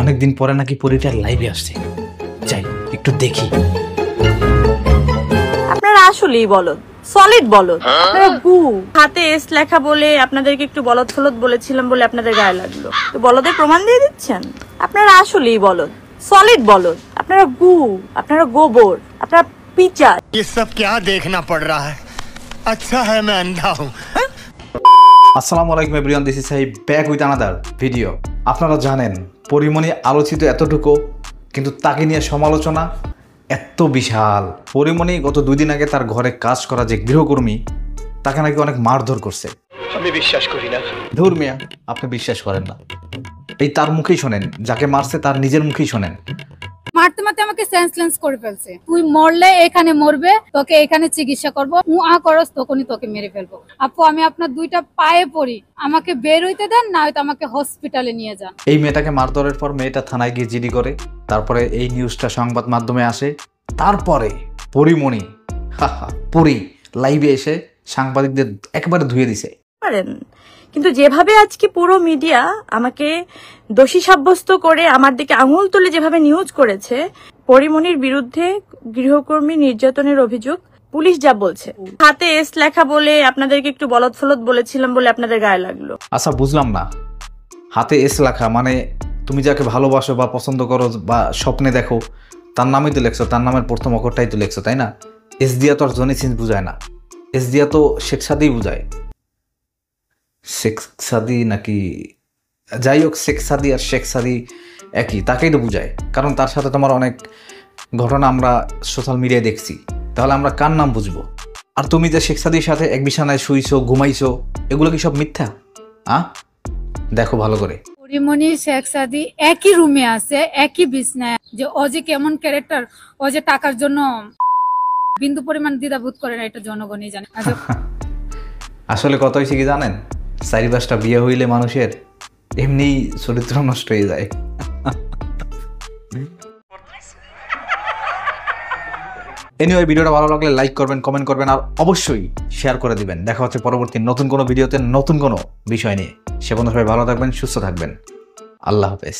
অনেকদিন পরে নাকি পরীটার লাইভে আসছে, যাই একটু দেখি। আপনারা আসলেই বলদ, সলিড বলদ। আপনারা গু হাতে এস লেখা বলে আপনাদেরকে একটু বলদ ফলদ বলেছিলাম বলে আপনাদের গায়ে লাগলো, তো বলদের প্রমাণ দিয়ে দিচ্ছেন। আপনারা আসলেই বলদ, সলিড বলদ। আপনারা গু, আপনারা গোবর, আপনারা পিচা। ये सब क्या देखना पड़ रहा है? अच्छा है मैं अंधा हूँ। আসসালামু আলাইকুম everyone, this is Sahib back with another video. আপনারা জানেন পরিমণি আলোচিত এতটুকু, কিন্তু তাকে নিয়ে সমালোচনা এত বিশাল। পরিমণি গত 2 দিন আগে তার ঘরে কাজ করা যে গৃহকর্মী, তাকে নাকি অনেক মারধর করছে। আমি বিশ্বাস করি না। ধুর মিয়া, আপনি বিশ্বাস করেন না? এই তার মুখেই শোনেন, যাকে মারছে তার নিজের মুখেই শোনেন। মারতে মারতে আমাকে সেন্সলেস করে ফেলছে। তুই মরলে এখানে মরবে, তোকে এখানে চিকিৎসা করবো, করস তখনই তোকে মেরে ফেলবো। আপু আমি আপনার 2টা পায়ে পড়ি, আমাকে বের হইতে দেন, না হয়তো আমাকে হসপিটালে নিয়ে যান। এই মেয়েটাকে মারধরের পর মেয়েটা থানায় গিয়ে জিডি করে, তারপরে এই নিউজটা সংবাদ মাধ্যমে আসে। তারপরে পরিমণি পরি লাইভে এসে সাংবাদিকদের একেবারে ধুয়ে দিছে। কিন্তু যেভাবে আজকে পুরো মিডিয়া আমাকে দোষী সাব্যস্ত করে আমার দিকে আঙুল তুলে যেভাবে নিউজ করেছে, পরিমণির বিরুদ্ধে গৃহকর্মী নির্যাতনের অভিযোগ, পুলিশ যা বলছে, হাতে এস লেখা বলে আপনাদেরকে একটু বলদ ফলদ বলেছিলাম বলে আপনাদের গায়ে লাগলো। আচ্ছা বুঝলাম না, হাতে এস লেখা মানে তুমি যাকে ভালোবাসো বা পছন্দ করো বা স্বপ্নে দেখো তার নামই তো লেখছো, তার নামের প্রথম অক্ষরটাই তো লেখছো, তাই না? এস দিয়া তো আর জনি সিন্স বুঝায় না, এস দিয়া তো শেখ সাদি বুঝায়। শেখ সাদি নাকি, যাই হোক, শেখ সাদি আর শেখ সাদি একই, তাকেই তো বুঝায়, কারণ তার সাথে তোমার অনেক ঘটনা আমরা সোশ্যাল মিডিয়ায় দেখছি। তাহলে আমরা কার নাম বুঝবো? আর তুমি যে শেখ সাদির সাথে এক বিছানায় শুইছো, ঘুমাইছো, এগুলো কি সব মিথ্যা? দেখো ভালো করে। পরিমণি শেখ সাদি একই রুমে আছে, একই বিছনায়। যে ও যে কেমন ক্যারেক্টার, ও যে টাকার জন্য বিন্দু পরিমাণ দ্বিধাবোধ করে না, এটা জনগণই জানে। আসলে কত হয়েছে কি জানেন? 4-5টা বিয়ে হইলে মানুষের এমনি চরিত্র নষ্ট হয়ে যায়। এনিওয়ে, ভিডিওটা ভালো লাগলে লাইক করবেন, কমেন্ট করবেন, আর অবশ্যই শেয়ার করে দিবেন। দেখা হচ্ছে পরবর্তী নতুন কোনো ভিডিওতে নতুন কোনো বিষয় নিয়ে। সে পর্যন্ত সবাই ভালো থাকবেন, সুস্থ থাকবেন। আল্লাহ হাফেজ।